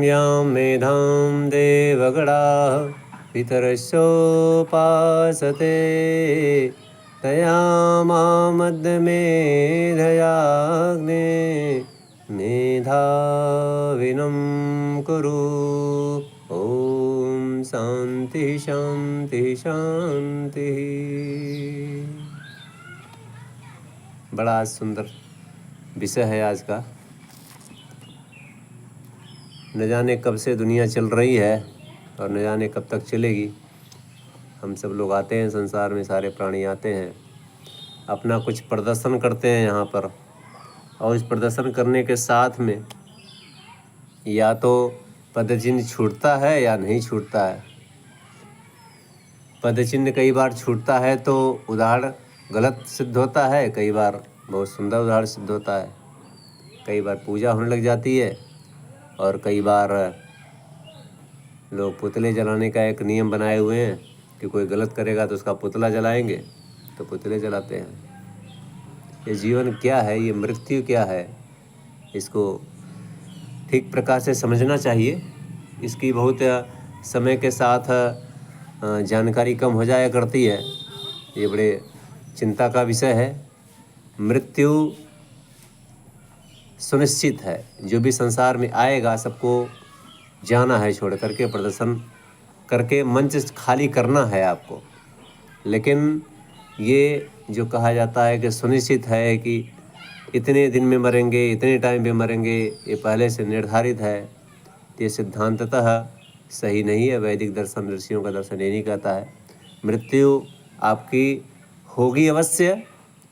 यां मेधां देवगणाः पितरस्योपासते तयामामद्यमेधयाग्ने मेधाविनं कुरु। ओम शांति शांति शांति। बड़ा सुंदर विषय है आज का। न जाने कब से दुनिया चल रही है और न जाने कब तक चलेगी। हम सब लोग आते हैं संसार में, सारे प्राणी आते हैं, अपना कुछ प्रदर्शन करते हैं यहाँ पर, और इस प्रदर्शन करने के साथ में या तो पदचिन्ह छूटता है या नहीं छूटता है। पदचिन्ह कई बार छूटता है तो उदाहरण गलत सिद्ध होता है, कई बार बहुत सुंदर उदाहरण सिद्ध होता है। कई बार पूजा होने लग जाती है और कई बार लोग पुतले जलाने का एक नियम बनाए हुए हैं कि कोई गलत करेगा तो उसका पुतला जलाएंगे, तो पुतले जलाते हैं। ये जीवन क्या है, ये मृत्यु क्या है, इसको ठीक प्रकार से समझना चाहिए। इसकी बहुत समय के साथ जानकारी कम हो जाया करती है। ये बड़े चिंता का विषय है। मृत्यु सुनिश्चित है। जो भी संसार में आएगा सबको जाना है, छोड़ करके प्रदर्शन करके मंच खाली करना है आपको। लेकिन ये जो कहा जाता है कि सुनिश्चित है कि इतने दिन में मरेंगे, इतने टाइम पे मरेंगे, ये पहले से निर्धारित है, ये सिद्धांततः सही नहीं है। वैदिक दर्शन, ऋषियों का दर्शन ये नहीं कहता है। मृत्यु आपकी होगी अवश्य,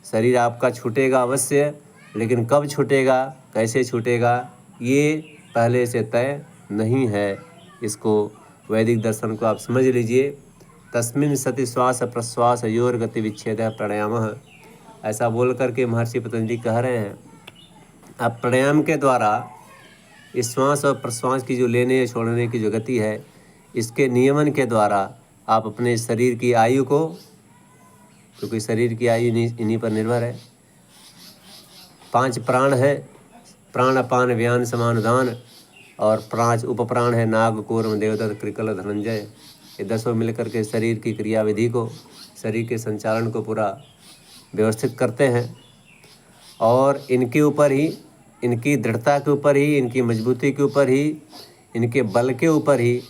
शरीर आपका छूटेगा अवश्य, लेकिन कब छूटेगा, कैसे छूटेगा, ये पहले से तय नहीं है। इसको वैदिक दर्शन को आप समझ लीजिए। तस्मिन् सति श्वास प्रश्वास योर गति विच्छेद प्राणायामः, ऐसा बोल करके महर्षि पतंजलि कह रहे हैं। अब प्राणायाम के द्वारा इस श्वास और प्रश्वास की जो लेने छोड़ने की जो गति है, इसके नियमन के द्वारा आप अपने शरीर की आयु को, क्योंकि शरीर की आयु इन्हीं पर निर्भर है। 5 प्राण है, प्राण अपान व्यान समान उदान, और 5 उपप्राण है, नाग कूर्म देवदत्त कृकल धनंजय। ये 10 मिलकर के शरीर की क्रियाविधि को, शरीर के संचालन को पूरा व्यवस्थित करते हैं। और इनके ऊपर ही, इनकी दृढ़ता के ऊपर ही, इनकी मजबूती के ऊपर ही, इनके बल के ऊपर ही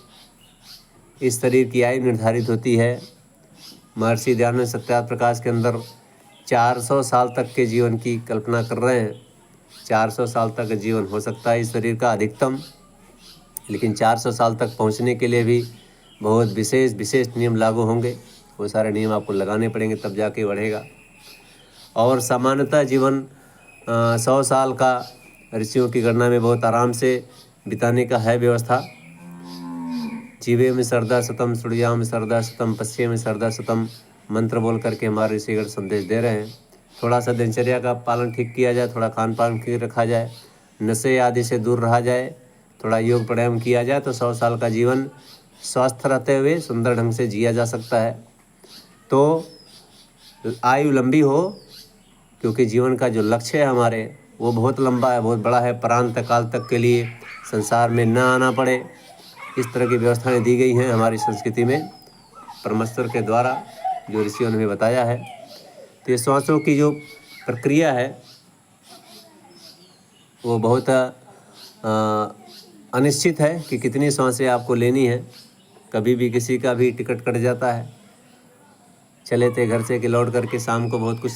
इस शरीर की आयु निर्धारित होती है। महर्षि दयानंद सत्यार्थ प्रकाश के अंदर 400 साल तक के जीवन की कल्पना कर रहे हैं। 400 साल तक का जीवन हो सकता है इस शरीर का अधिकतम, लेकिन 400 साल तक पहुंचने के लिए भी बहुत विशेष नियम लागू होंगे। वो सारे नियम आपको लगाने पड़ेंगे, तब जाके बढ़ेगा। और सामान्यतः जीवन 100 साल का ऋषियों की गणना में बहुत आराम से बिताने का है व्यवस्था। जीवे में सरदा शतम, सूर्या में सरदा शतम, पश्चिम में सरदा शतम मंत्र बोल करके हमारे ऋषिगण संदेश दे रहे हैं। थोड़ा सा दिनचर्या का पालन ठीक किया जाए, थोड़ा खान पान ठीक रखा जाए, नशे आदि से दूर रहा जाए, थोड़ा योग प्राणायाम किया जाए तो 100 साल का जीवन स्वस्थ रहते हुए सुंदर ढंग से जिया जा सकता है। तो आयु लंबी हो, क्योंकि जीवन का जो लक्ष्य है हमारे वो बहुत लंबा है, बहुत बड़ा है। प्रांत काल तक के लिए संसार में न आना पड़े, इस तरह की व्यवस्थाएं दी गई हैं हमारी संस्कृति में परमेश्वर के द्वारा, जो ऋषियों ने हमें बताया है। तो ये श्वासों की जो प्रक्रिया है वो बहुत अनिश्चित है कि कितनी सांसें आपको लेनी है। कभी भी किसी का भी टिकट कट जाता है, चले थे घर से कि लौट करके शाम को बहुत कुछ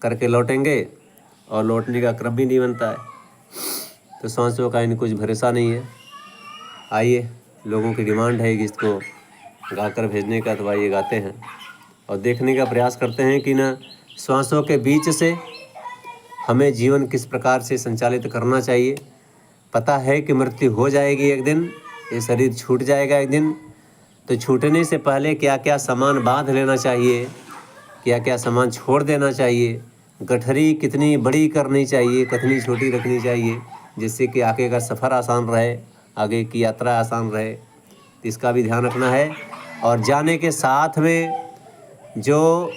करके लौटेंगे और लौटने का क्रम भी नहीं बनता है। तो सांसों का इन कुछ भरोसा नहीं है। आइए, लोगों की डिमांड है कि इसको गाकर भेजने का, तो आइए गाते हैं और देखने का प्रयास करते हैं कि न श्वासों के बीच से हमें जीवन किस प्रकार से संचालित करना चाहिए। पता है कि मृत्यु हो जाएगी एक दिन, ये शरीर छूट जाएगा एक दिन, तो छूटने से पहले क्या क्या सामान बांध लेना चाहिए, क्या क्या सामान छोड़ देना चाहिए, गठरी कितनी बड़ी करनी चाहिए, कितनी छोटी रखनी चाहिए, जिससे कि आगे का सफ़र आसान रहे, आगे की यात्रा आसान रहे। इसका भी ध्यान रखना है। और जाने के साथ में जो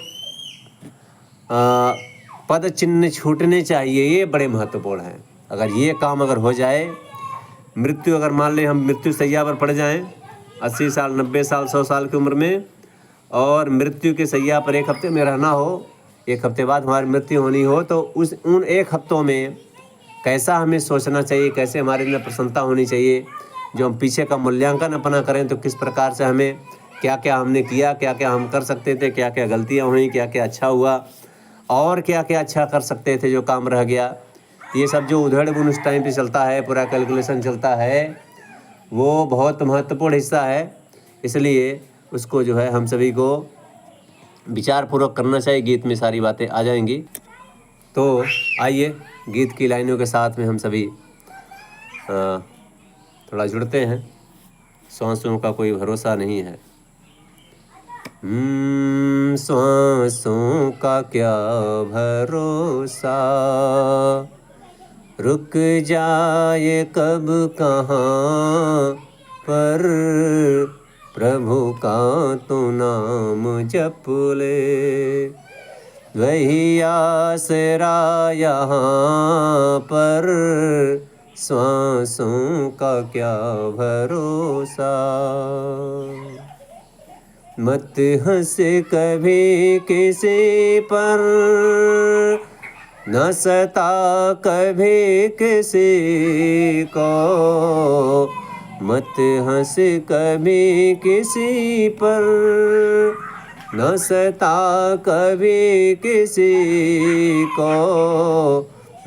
पद चिन्ह छूटने चाहिए, ये बड़े महत्वपूर्ण हैं। अगर ये काम हो जाए मृत्यु अगर मान लें हम मृत्यु शैया पर पड़ जाएं 80 साल 90 साल 100 साल की उम्र में, और मृत्यु के शैया पर 1 हफ्ते में रहना हो, 1 हफ्ते बाद हमारी मृत्यु होनी हो, तो उन 1 हफ्तों में कैसा हमें सोचना चाहिए, कैसे हमारे अंदर प्रसन्नता होनी चाहिए। जो हम पीछे का मूल्यांकन अपना करें तो किस प्रकार से हमें क्या क्या हमने किया, क्या क्या हम कर सकते थे, क्या क्या गलतियाँ हुई, क्या क्या अच्छा हुआ, और क्या क्या अच्छा कर सकते थे जो काम रह गया। ये सब जो उधेड़-बुन उस टाइम पे चलता है, पूरा कैलकुलेशन चलता है, वो बहुत महत्वपूर्ण हिस्सा है। इसलिए उसको जो है हम सभी को विचारपूर्वक करना चाहिए। गीत में सारी बातें आ जाएंगी। तो आइए गीत की लाइनों के साथ में हम सभी थोड़ा जुड़ते हैं। सांसों का कोई भरोसा नहीं है। सांसों का क्या भरोसा, रुक जाए कब कहाँ पर, प्रभु का तू नाम जप ले, वही आसरा यहाँ पर, सांसों का क्या भरोसा। मत हंस कभी किसी पर, न सता कभी किसी को, मत हंस कभी किसी पर, न सता कभी किसी को,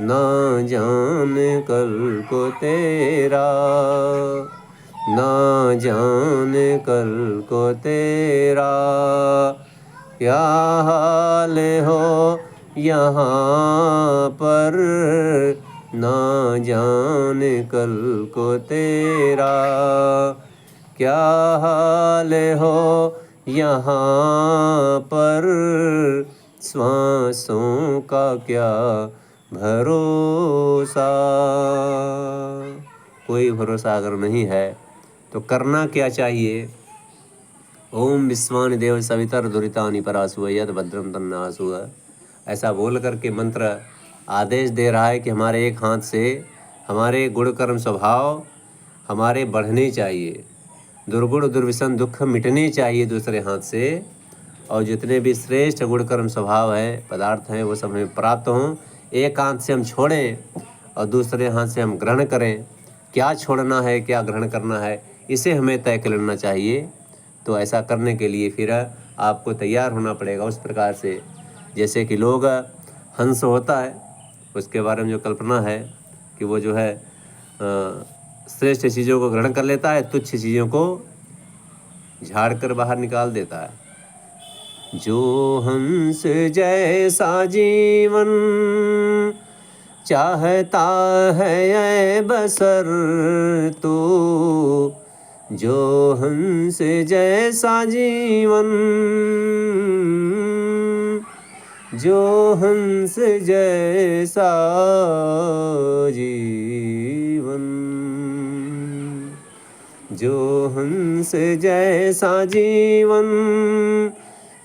ना जान कल को तेरा, ना जान कल को तेरा, क्या हाल हो यहाँ पर, ना जान कल को तेरा, क्या हाल हो यहाँ पर, सांसों का क्या भरोसा। कोई भरोसा अगर नहीं है तो करना क्या चाहिए। ओम विश्वानि देव सवितर दुरितानि परासुव यद भद्रम तन्नासुव, ऐसा बोल करके मंत्र आदेश दे रहा है कि हमारे एक हाथ से हमारे गुण कर्म स्वभाव हमारे बढ़ने चाहिए, दुर्गुण दुर्विषण दुख मिटने चाहिए दूसरे हाथ से, और जितने भी श्रेष्ठ गुण कर्म स्वभाव है पदार्थ हैं वो सब हमें प्राप्त हों। एक हाथ से हम छोड़ें और दूसरे हाथ से हम ग्रहण करें। क्या छोड़ना है क्या ग्रहण करना है इसे हमें तय कर लेना चाहिए। तो ऐसा करने के लिए फिर आपको तैयार होना पड़ेगा उस प्रकार से, जैसे कि लोग हंस होता है उसके बारे में जो कल्पना है कि वो जो है श्रेष्ठ चीज़ों को ग्रहण कर लेता है, तुच्छ चीज़ों को झाड़ कर बाहर निकाल देता है। जो हंस जैसा जीवन चाहता है ऐ बसर तो, जो हंस जैसा जीवन, जो हंस जैसा जीवन, जो हंस जैसा जीवन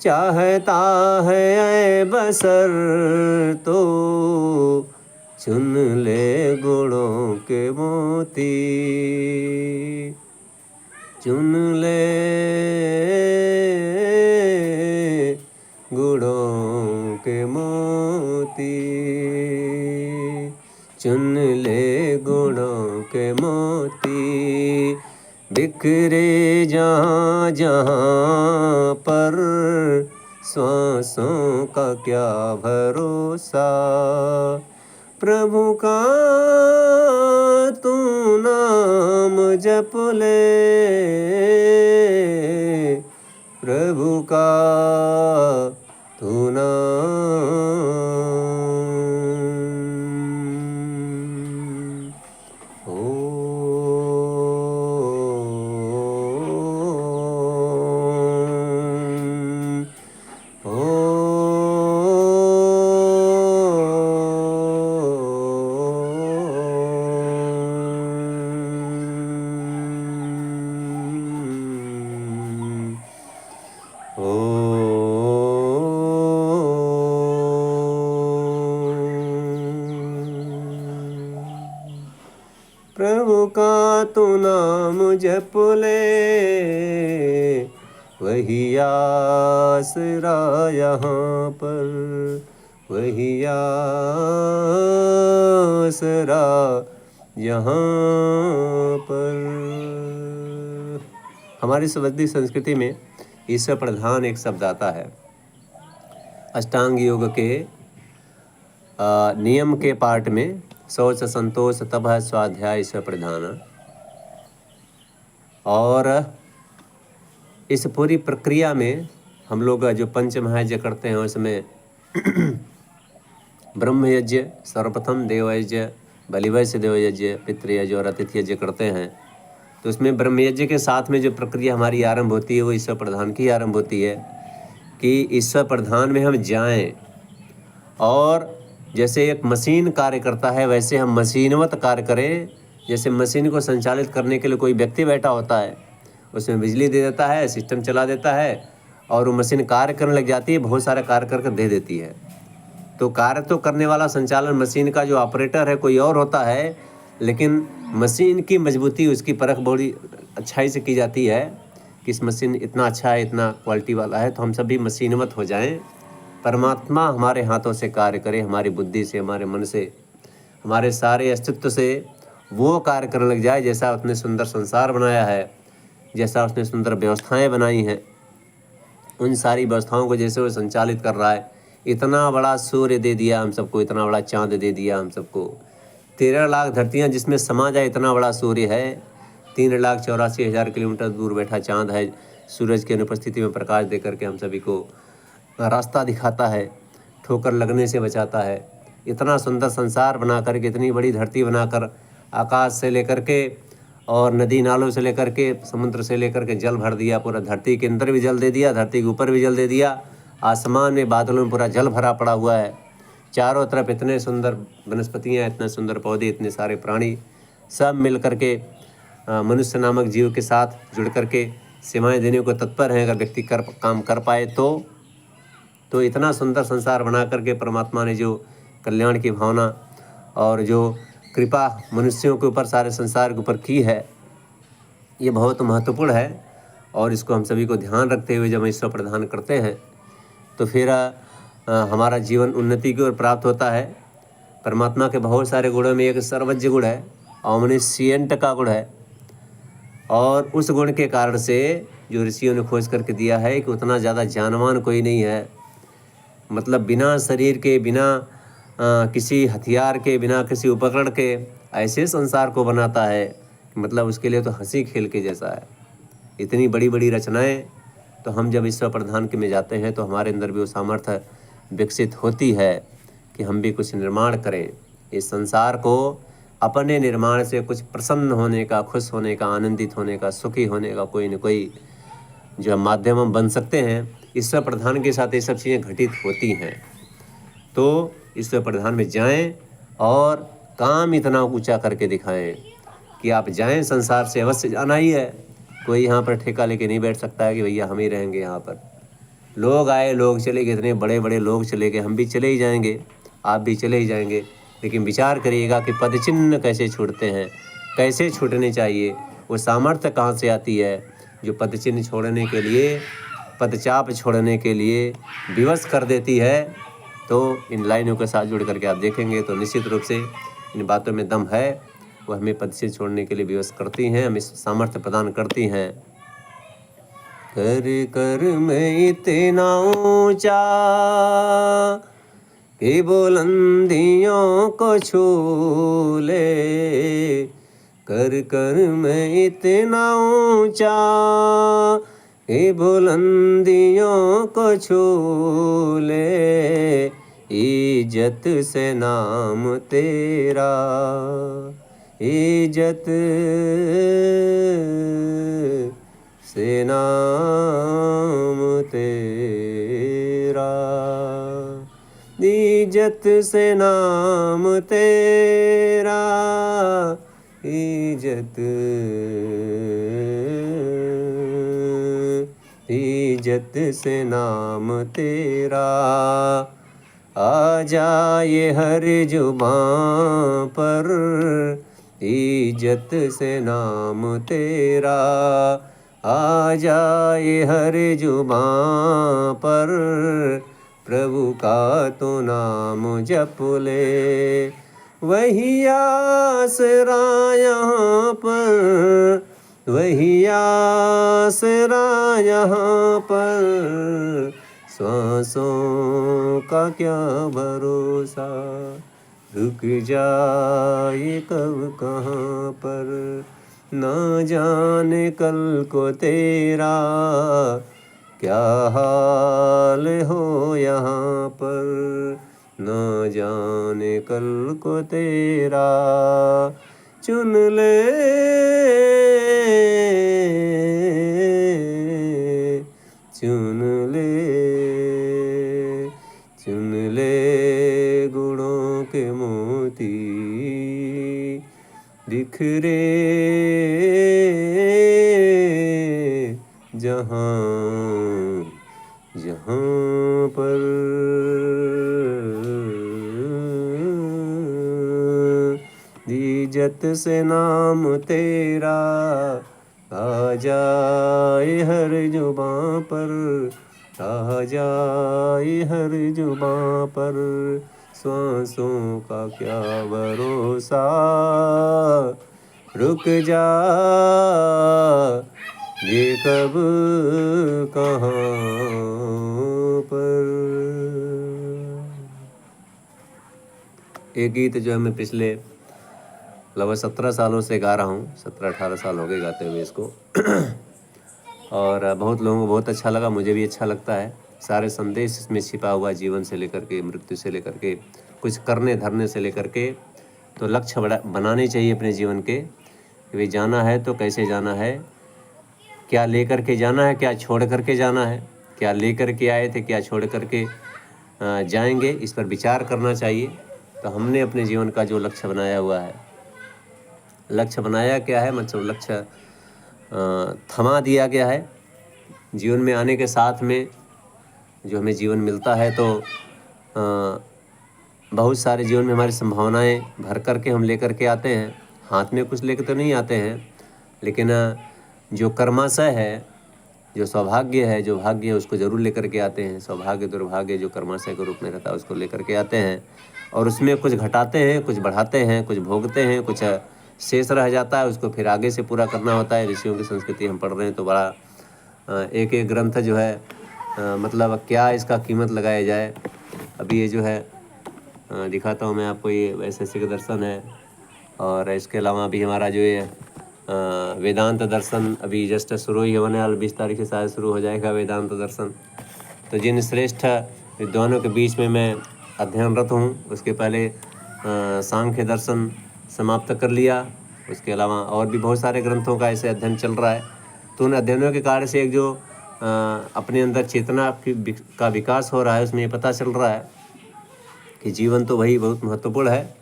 चाहता है ऐ बसर तो, चुन ले गुणों के मोती, चुन ले गुणों के मोती, चुन ले गुणों के मोती, बिखरे जहाँ जहाँ पर, सांसों का क्या भरोसा, प्रभु का तू नाम जप ले, प्रभु का तू नाम। का तू नाम जप ले, वही आसरा यहाँ पर, वही आसरा यहाँ पर। हमारी संवैदिक संस्कृति में ईश्वर प्रधान एक शब्द आता है। अष्टांग योग के नियम के पार्ट में शौच संतोष तपः स्वाध्याय ईश्वर प्रधान। और इस पूरी प्रक्रिया में हम लोग जो पंच महायज्ञ करते हैं उसमें ब्रह्म यज्ञ सर्वप्रथम, देव यज्ञ, बलिवैश्य देव यज्ञ, पितृयज्ञ और अतिथि यज्ञ करते हैं। तो उसमें ब्रह्म यज्ञ के साथ में जो प्रक्रिया हमारी आरंभ होती है वो ईश्वर प्रधान की आरंभ होती है कि ईश्वर प्रधान में हम जाएं, और जैसे एक मशीन कार्य करता है वैसे हम मशीनवत कार्य करें। जैसे मशीन को संचालित करने के लिए कोई व्यक्ति बैठा होता है, उसमें बिजली दे देता है, सिस्टम चला देता है और वो मशीन कार्य करने लग जाती है, बहुत सारे कार्य करके दे देती है। तो कार्य तो करने वाला संचालन मशीन का जो ऑपरेटर है कोई और होता है, लेकिन मशीन की मजबूती उसकी परख बड़ी अच्छाई से की जाती है कि इस मशीन इतना अच्छा है, इतना क्वालिटी वाला है। तो हम सभी मशीनवत हो जाएं, परमात्मा हमारे हाथों से कार्य करे, हमारी बुद्धि से, हमारे मन से, हमारे सारे अस्तित्व से वो कार्य करने लग जाए जैसा उसने सुंदर संसार बनाया है, जैसा उसने सुंदर व्यवस्थाएं बनाई हैं, उन सारी व्यवस्थाओं को जैसे वो संचालित कर रहा है। इतना बड़ा सूर्य दे दिया हम सबको, इतना बड़ा चाँद दे दिया हम सबको, 13 लाख धरतियाँ जिसमें समा जाए इतना बड़ा सूर्य है। 3,84,000 किलोमीटर दूर बैठा चाँद है, सूरज की अनुपस्थिति में प्रकाश दे करके हम सभी को रास्ता दिखाता है, ठोकर लगने से बचाता है। इतना सुंदर संसार बना करके, इतनी बड़ी धरती बनाकर, आकाश से लेकर के और नदी नालों से लेकर के, समुद्र से लेकर के जल भर दिया, पूरा धरती के अंदर भी जल दे दिया, धरती के ऊपर भी जल दे दिया, आसमान में बादलों में पूरा जल भरा पड़ा हुआ है। चारों तरफ इतने सुंदर वनस्पतियाँ, इतने सुंदर पौधे, इतने सारे प्राणी सब मिल कर के मनुष्य नामक जीव के साथ जुड़ कर के सेवाएं देने को तत्पर हैं। अगर व्यक्ति काम कर पाए तो इतना सुंदर संसार बना करके परमात्मा ने जो कल्याण की भावना और जो कृपा मनुष्यों के ऊपर, सारे संसार के ऊपर की है, ये बहुत महत्वपूर्ण है। और इसको हम सभी को ध्यान रखते हुए जब हम ईश्वर प्रदान करते हैं तो फिर हमारा जीवन उन्नति की ओर प्राप्त होता है। परमात्मा के बहुत सारे गुणों में एक सर्वज्ञ गुण है, ऑमनिशिएंट का गुण है, और उस गुण के कारण से जो ऋषियों ने खोज करके दिया है कि उतना ज़्यादा जानवान कोई नहीं है। मतलब बिना शरीर के, बिना किसी हथियार के, बिना किसी उपकरण के ऐसे संसार को बनाता है, मतलब उसके लिए तो हंसी खेल के जैसा है। इतनी बड़ी बड़ी रचनाएं, तो हम जब ईश्वर प्रधान के में जाते हैं तो हमारे अंदर भी वो सामर्थ्य विकसित होती है कि हम भी कुछ निर्माण करें। इस संसार को अपने निर्माण से कुछ प्रसन्न होने का, खुश होने का, आनंदित होने का, सुखी होने का कोई न कोई जो माध्यम हम बन सकते हैं। ईश्वर प्रधान के साथ ये सब चीज़ें घटित होती हैं। तो ईश्वर प्रधान में जाएं और काम इतना ऊंचा करके दिखाएं कि आप जाएं, संसार से अवश्य जाना ही है। कोई यहाँ पर ठेका लेके नहीं बैठ सकता है कि भैया हम ही रहेंगे यहाँ पर। लोग आए, लोग चले गए, इतने बड़े बड़े लोग चले गए, हम भी चले ही जाएंगे, आप भी चले ही जाएंगे। लेकिन विचार करिएगा कि पद चिन्ह कैसे छूटते हैं, कैसे छूटने चाहिए, वो सामर्थ्य कहाँ से आती है जो पद चिन्ह छोड़ने के लिए, पदचाप छोड़ने के लिए विवश कर देती है। तो इन लाइनों के साथ जुड़ करके आप देखेंगे तो निश्चित रूप से इन बातों में दम है, वो हमें पद चिन्ह छोड़ने के लिए विवश करती हैं, हमें सामर्थ्य प्रदान करती हैं। कर कर मैं इतना ऊंचा कि बुलंदियों को छू ले, कर कर मैं इतना ऊंचा कि बुलंदियों को छू ले, इज्जत से नाम तेरा, इज्जत से नाम तेरा, इज्जत से नाम तेरा, इज्जत, इज्जत से नाम तेरा। आ जाए हर जुबां पर इज्जत से नाम तेरा आ जाए हर जुबां पर, प्रभु का तो नाम जप ले, वही आसरा यहाँ पर, वही आसरा यहाँ पर, सांसों का क्या भरोसा, रुक जाए कब कहाँ पर, ना जाने कल को तेरा क्या हाल हो यहाँ पर, ना जाने कल को तेरा चुन ले, चुन ले, चुन ले गुणों के मोती, बिखरे जहाँ जहाँ पर, इज्जत से नाम तेरा आ जाए हर जुबां पर, आ जाए हर जुबां पर, सांसों का क्या भरोसा, रुक जा ये कब कहाँ पर। एक गीत जो है मैं पिछले लगभग 17 सालों से गा रहा हूँ, 17-18 साल हो गए गाते हुए इसको और बहुत लोगों को बहुत अच्छा लगा, मुझे भी अच्छा लगता है। सारे संदेश इसमें छिपा हुआ, जीवन से लेकर के मृत्यु से लेकर के कुछ करने धरने से लेकर के, तो लक्ष्य बनाने चाहिए अपने जीवन के कि भाई जाना है तो कैसे जाना है, क्या लेकर के जाना है, क्या छोड़ कर के जाना है, क्या लेकर के आए थे, क्या छोड़ कर के जाएंगे, इस पर विचार करना चाहिए। तो हमने अपने जीवन का जो लक्ष्य बनाया हुआ है, लक्ष्य बनाया क्या है, मतलब लक्ष्य थमा दिया गया है। जीवन में आने के साथ में जो हमें जीवन मिलता है तो बहुत सारे जीवन में हमारी संभावनाएं भर कर के हम लेकर के आते हैं। हाथ में कुछ लेकर तो नहीं आते हैं, लेकिन जो कर्माशय है, जो सौभाग्य है, जो भाग्य है, उसको ज़रूर लेकर के आते हैं। सौभाग्य दुर्भाग्य जो कर्माशय के रूप में रहता है उसको लेकर के आते हैं और उसमें कुछ घटाते हैं, कुछ बढ़ाते हैं, कुछ भोगते हैं, कुछ शेष रह जाता है, उसको फिर आगे से पूरा करना होता है। ऋषियों की संस्कृति हम पढ़ रहे हैं तो बड़ा एक एक ग्रंथ जो है मतलब क्या इसका कीमत लगाया जाए। अभी ये जो है दिखाता हूँ मैं आपको, ये वैशेषिक दर्शन है और इसके अलावा अभी हमारा जो ये वेदांत दर्शन अभी जस्ट शुरू ही होने वाला, 20 तारीख से शायद शुरू हो जाएगा वेदांत दर्शन। तो जिन श्रेष्ठ विद्वानों के बीच में मैं अध्ययनरत हूँ, उसके पहले सांख्य दर्शन समाप्त कर लिया। उसके अलावा और भी बहुत सारे ग्रंथों का ऐसे अध्ययन चल रहा है। तो उन अध्ययनों के कार्य से एक जो अपने अंदर चेतना का विकास हो रहा है, उसमें ये पता चल रहा है कि जीवन तो वही बहुत महत्वपूर्ण है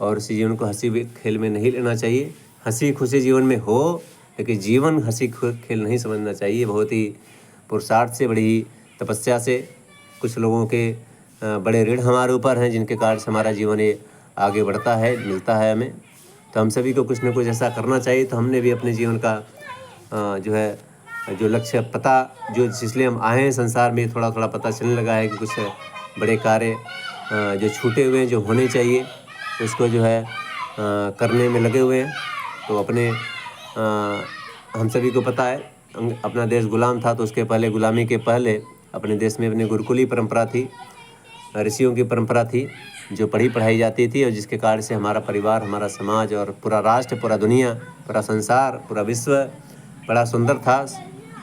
और इसी जीवन को हंसी खेल में नहीं लेना चाहिए। हंसी खुशी जीवन में हो, लेकिन जीवन हंसी खेल नहीं समझना चाहिए। बहुत ही पुरुषार्थ से, बड़ी ही तपस्या से, कुछ लोगों के बड़े ऋण हमारे ऊपर हैं जिनके कारण से हमारा जीवन ये आगे बढ़ता है, मिलता है हमें। तो हम सभी को कुछ न कुछ ऐसा करना चाहिए। तो हमने भी अपने जीवन का जो है जो लक्ष्य पता, जो इसलिए हम आए हैं संसार में, थोड़ा थोड़ा पता चलने लगा है कि कुछ बड़े कार्य जो छूटे हुए हैं, जो होने चाहिए, उसको जो है करने में लगे हुए हैं। तो अपने हम सभी को पता है अपना देश गुलाम था, तो उसके पहले, गुलामी के पहले अपने देश में अपनी गुरुकुली परंपरा थी, ऋषियों की परंपरा थी जो पढ़ी पढ़ाई जाती थी और जिसके कारण से हमारा परिवार, हमारा समाज और पूरा राष्ट्र, पूरा दुनिया, पूरा संसार, पूरा विश्व बड़ा सुंदर था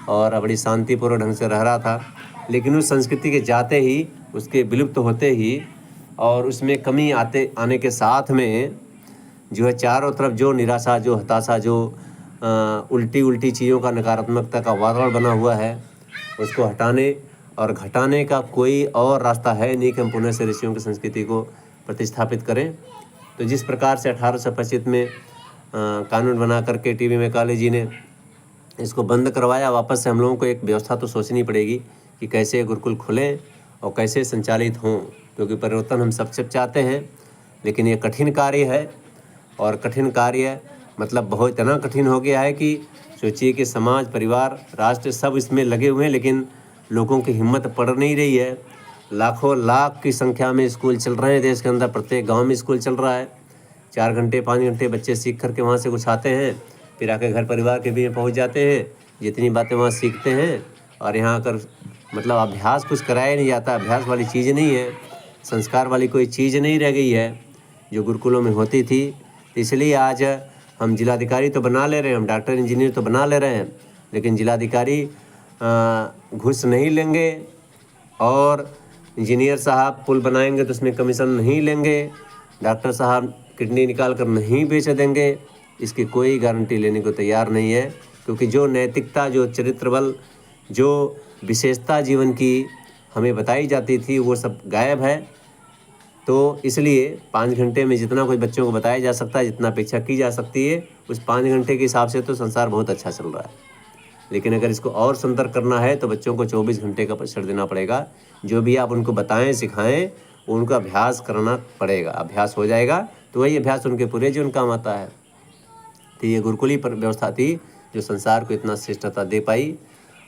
और बड़ी शांतिपूर्ण ढंग से रह रहा था। लेकिन उस संस्कृति के जाते ही, उसके विलुप्त होते ही और उसमें कमी आने के साथ में जो है चारों तरफ जो निराशा, जो हताशा, जो उल्टी उल्टी चीज़ों का, नकारात्मकता का वातावरण बना हुआ है, उसको हटाने और घटाने का कोई और रास्ता है नहीं कि हम पुनः से ऋषियों की संस्कृति को प्रतिस्थापित करें। तो जिस प्रकार से 1825 में कानून बना करके टीवी में काले जी ने इसको बंद करवाया, वापस से हम लोगों को एक व्यवस्था तो सोचनी पड़ेगी कि कैसे गुरुकुल खुलें और कैसे संचालित हों, क्योंकि परिवर्तन हम सब चाहते हैं, लेकिन ये कठिन कार्य है और कठिन कार्य, मतलब बहुत इतना कठिन हो गया है कि सोचिए कि समाज, परिवार, राष्ट्र सब इसमें लगे हुए हैं, लेकिन लोगों की हिम्मत पड़ नहीं रही है। लाखों लाख की संख्या में स्कूल चल रहे हैं देश के अंदर, प्रत्येक गांव में स्कूल चल रहा है। 4 घंटे 5 घंटे बच्चे सीख करके वहाँ से कुछ आते हैं, फिर आके घर परिवार के बीच पहुँच जाते हैं, जितनी बातें वहाँ सीखते हैं, और यहाँ आकर मतलब अभ्यास कुछ कराया नहीं जाता। अभ्यास वाली चीज़ नहीं है, संस्कार वाली कोई चीज़ नहीं रह गई है जो गुरुकुलों में होती थी। इसलिए आज हम जिलाधिकारी तो बना ले रहे हैं, हम डॉक्टर इंजीनियर तो बना ले रहे हैं, लेकिन जिलाधिकारी घूस नहीं लेंगे, और इंजीनियर साहब पुल बनाएंगे तो उसमें कमीशन नहीं लेंगे, डॉक्टर साहब किडनी निकाल कर नहीं बेच देंगे, इसकी कोई गारंटी लेने को तैयार नहीं है। क्योंकि जो नैतिकता, जो चरित्र बल, जो विशेषता जीवन की हमें बताई जाती थी, वो सब गायब है। तो इसलिए 5 घंटे में जितना कुछ बच्चों को बताया जा सकता है, जितना अपेक्षा की जा सकती है, उस 5 घंटे के हिसाब से तो संसार बहुत अच्छा चल रहा है। लेकिन अगर इसको और सुंदर करना है तो बच्चों को 24 घंटे का परिसर देना पड़ेगा। जो भी आप उनको बताएं, सिखाएं, उनको अभ्यास करना पड़ेगा। अभ्यास हो जाएगा तो वही अभ्यास उनके पूरे जीवन काम आता है। तो ये गुरुकुली पर व्यवस्था थी जो संसार को इतना श्रेष्ठता दे पाई,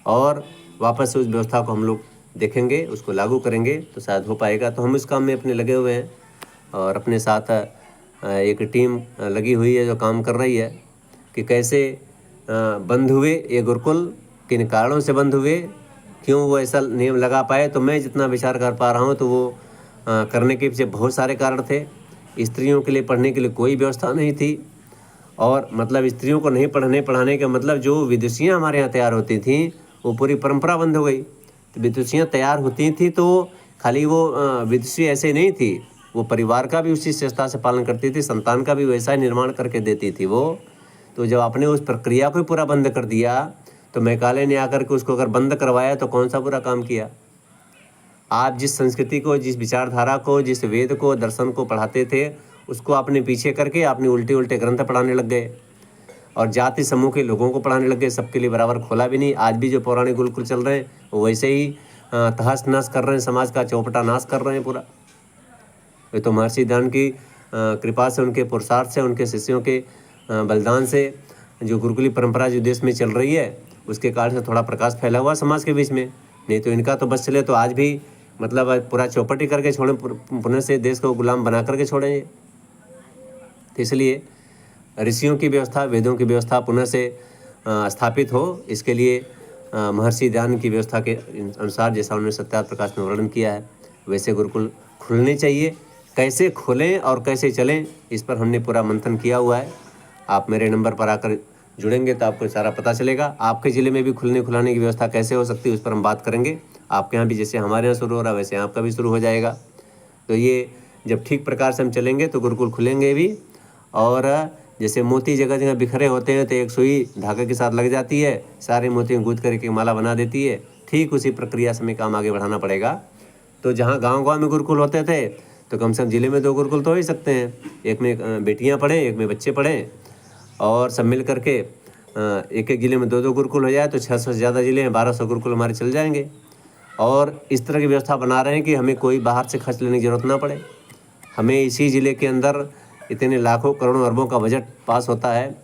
और वापस से उस व्यवस्था को हम लोग देखेंगे, उसको लागू करेंगे तो शायद हो पाएगा। तो हम इस काम में अपने लगे हुए हैं, और अपने साथ एक टीम लगी हुई है जो काम कर रही है कि कैसे बंद हुए ये गुरुकुल, किन कारणों से बंद हुए, क्यों वो ऐसा नियम लगा पाए। तो मैं जितना विचार कर पा रहा हूँ तो वो करने के पीछे बहुत सारे कारण थे। स्त्रियों के लिए पढ़ने के लिए कोई व्यवस्था नहीं थी, और मतलब स्त्रियों को नहीं पढ़ाने का मतलब जो विदुषियाँ हमारे यहाँ तैयार होती थीं वो पूरी परंपरा बंद हो गई। तो विदुषियाँ तैयार होती थी तो खाली वो विदुषी ऐसे नहीं थी, वो परिवार का भी उसी श्रेष्ठता से पालन करती थी, संतान का भी वैसा ही निर्माण करके देती थी वो। तो जब आपने उस प्रक्रिया को पूरा बंद कर दिया तो मैकाले ने आकर के उसको अगर बंद करवाया तो कौन सा बुरा काम किया। आप जिस संस्कृति को, जिस विचारधारा को, जिस वेद को, दर्शन को पढ़ाते थे, उसको आपने पीछे करके आपने उल्टे उल्टे ग्रंथ पढ़ाने लग गए, और जाति समूह के लोगों को पढ़ाने लग गए। सबके लिए बराबर खोला भी नहीं। आज भी जो पौराणिक गुरुकुल चल रहे हैं वो वैसे ही तहस नहस कर रहे हैं, समाज का चौपटा नाश कर रहे हैं पूरा। ये तो महर्षि दयानंद की कृपा से, उनके पुरुषार्थ से, उनके शिष्यों के बलिदान से जो गुरुकुली परंपरा जो देश में चल रही है उसके कारण से थोड़ा प्रकाश फैला हुआ समाज के बीच में। नहीं तो इनका तो बस चले तो आज भी मतलब पूरा चौपट ही करके छोड़ें, पुनः से देश को गुलाम बना करके छोड़ेंगे। तो इसलिए ऋषियों की व्यवस्था, वेदों की व्यवस्था पुनः से स्थापित हो, इसके लिए महर्षि दयानंद की व्यवस्था के अनुसार जैसा उन्होंने सत्यार्थ प्रकाश में वर्णन किया है वैसे गुरुकुल खुलने चाहिए। कैसे खुलें और कैसे चलें, इस पर हमने पूरा मंथन किया हुआ है। आप मेरे नंबर पर आकर जुड़ेंगे तो आपको सारा पता चलेगा। आपके ज़िले में भी खुलने खुलाने की व्यवस्था कैसे हो सकती है उस पर हम बात करेंगे। आपके यहाँ भी जैसे हमारे यहाँ शुरू हो रहा है वैसे आपका भी शुरू हो जाएगा। तो ये जब ठीक प्रकार से हम चलेंगे तो गुरुकुल खुलेंगे भी। और जैसे मोती जगह जगह बिखरे होते हैं तो एक सुई धागे के साथ लग जाती है, सारे मोतियों गूंथ करके माला बना देती है, ठीक उसी प्रक्रिया से हमें काम आगे बढ़ाना पड़ेगा। तो जहाँ गांव-गांव में गुरुकुल होते थे तो कम से कम ज़िले में 2 गुरुकुल तो हो ही सकते हैं। एक में बेटियाँ पढ़ें, एक में बच्चे पढ़ें, और सब मिल करके एक एक ज़िले में 2-2 गुरुकुल हो जाए तो 600 से ज़्यादा ज़िले हैं, 1200 गुरुकुल हमारे चल जाएंगे। और इस तरह की व्यवस्था बना रहे हैं कि हमें कोई बाहर से खर्च लेने की ज़रूरत ना पड़े। हमें इसी ज़िले के अंदर इतने लाखों करोड़ों अरबों का बजट पास होता है,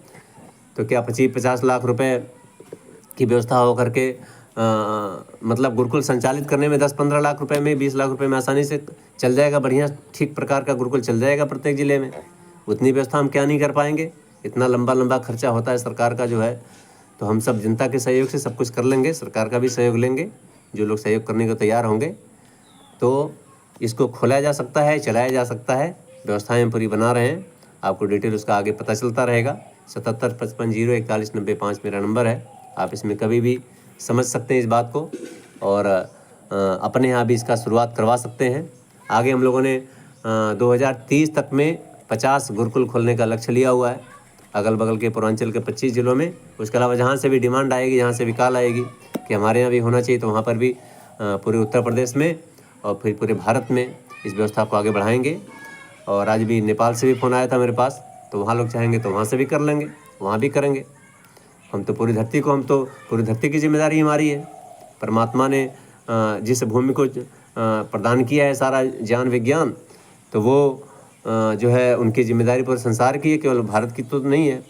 तो क्या 25-50 लाख रुपए की व्यवस्था हो करके मतलब गुरुकुल संचालित करने में 10-15 लाख रुपए में, 20 लाख रुपए में आसानी से चल जाएगा। बढ़िया ठीक प्रकार का गुरुकुल चल जाएगा प्रत्येक ज़िले में। उतनी व्यवस्था हम क्या नहीं कर पाएंगे, इतना लंबा खर्चा होता है सरकार का जो है। तो हम सब जनता के सहयोग से सब कुछ कर लेंगे, सरकार का भी सहयोग लेंगे, जो लोग सहयोग करने को तैयार होंगे तो इसको खोला जा सकता है, चलाया जा सकता है। व्यवस्थाएं हम पूरी बना रहे हैं, आपको डिटेल उसका आगे पता चलता रहेगा। 7755 04190 5 मेरा नंबर है। आप इसमें कभी भी समझ सकते हैं इस बात को, और अपने यहाँ भी इसका शुरुआत करवा सकते हैं। आगे हम लोगों ने 2030 तक में 50 गुरुकुल खोलने का लक्ष्य लिया हुआ है, अगल बगल के पूर्वांचल के 25 ज़िलों में। उसके अलावा जहाँ से भी डिमांड आएगी, जहाँ से भी कॉल आएगी कि हमारे यहाँ भी होना चाहिए, तो वहाँ पर भी पूरे उत्तर प्रदेश में और फिर पूरे भारत में इस व्यवस्था को आगे बढ़ाएंगे। और आज भी नेपाल से भी फ़ोन आया था मेरे पास, तो वहाँ लोग चाहेंगे तो वहाँ से भी कर लेंगे, वहाँ भी करेंगे। हम तो पूरी धरती की जिम्मेदारी हमारी है। परमात्मा ने जिस भूमि को प्रदान किया है सारा ज्ञान विज्ञान, तो वो जो है उनकी जिम्मेदारी पूरे संसार की है, केवल भारत की तो नहीं है,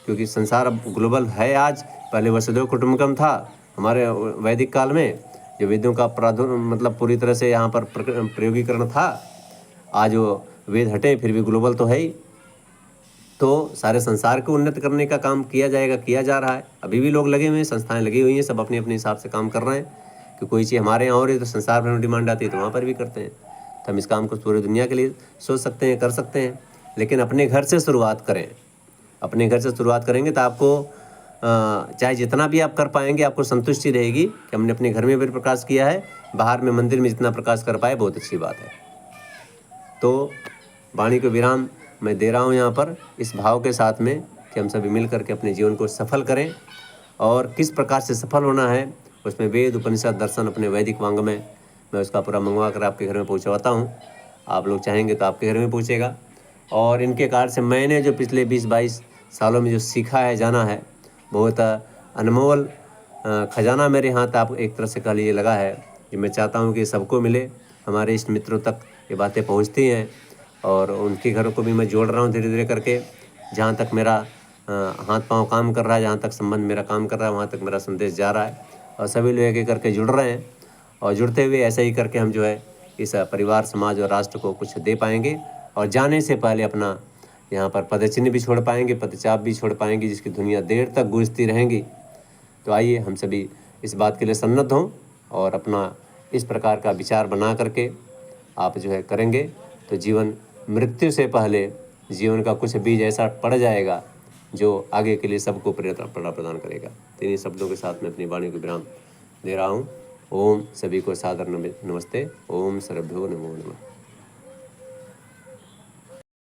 क्योंकि संसार अब ग्लोबल है आज। पहले वसुधैव कुटुंबकम था हमारे वैदिक काल में, जो वेदों का मतलब पूरी तरह से यहाँ पर प्रयोगीकरण था। आज वो वेद हटे फिर भी ग्लोबल तो है ही। तो सारे संसार को उन्नत करने का काम किया जाएगा, किया जा रहा है। अभी भी लोग लगे हुए हैं, संस्थाएं लगी हुई हैं, सब अपने अपने हिसाब से काम कर रहे हैं कि कोई चीज़ हमारे यहाँ हो रही है तो संसार भर में डिमांड आती है तो वहाँ पर भी करते हैं। तो हम इस काम को पूरी दुनिया के लिए सोच सकते हैं, कर सकते हैं, लेकिन अपने घर से शुरुआत करें। अपने घर से शुरुआत करेंगे तो आपको चाहे जितना भी आप कर पाएंगे आपको संतुष्टि रहेगी कि हमने अपने घर में भी प्रकाश किया है, बाहर में मंदिर में जितना प्रकाश कर पाए बहुत अच्छी बात है। तो वाणी को विराम मैं दे रहा हूँ यहाँ पर इस भाव के साथ में कि हम सभी मिल करके अपने जीवन को सफल करें। और किस प्रकार से सफल होना है उसमें वेद उपनिषद दर्शन अपने वैदिक वांग में मैं उसका पूरा मंगवा कर आपके घर में पहुँचवाता हूँ। आप लोग चाहेंगे तो आपके घर में पहुँचेगा। और इनके कार्य से मैंने जो पिछले 20-22 सालों में जो सीखा है, जाना है, बहुत अनमोल खजाना मेरे हाथ आप एक तरह से कह लीजिए लगा है, कि मैं चाहता हूँ कि सबको मिले। हमारे इष्ट मित्रों तक ये बातें पहुँचती हैं और उनके घरों को भी मैं जोड़ रहा हूँ धीरे धीरे करके। जहाँ तक मेरा हाथ पांव काम कर रहा है, जहाँ तक संबंध मेरा काम कर रहा है, वहाँ तक मेरा संदेश जा रहा है और सभी लोग एक एक करके जुड़ रहे हैं। और जुड़ते हुए ऐसे ही करके हम जो है इस परिवार, समाज और राष्ट्र को कुछ दे पाएंगे। और जाने से पहले अपना यहाँ पर पदचिन्ह भी छोड़ पाएंगे, पदचाप भी छोड़ पाएंगे, जिसकी दुनिया देर तक गूंजती रहेंगी। तो आइए हम सभी इस बात के लिए सन्नद्ध हों और अपना इस प्रकार का विचार बना करके आप जो है करेंगे तो जीवन मृत्यु से पहले जीवन का कुछ बीज ऐसा पड़ जाएगा जो आगे के लिए सबको प्रेरणा प्रदान करेगा। तो इन्हीं शब्दों के साथ मैं अपनी वाणी को विराम दे रहा हूँ। ओम सभी को सादर नमस्ते। ओम सर्वभ्यो नमो नमः।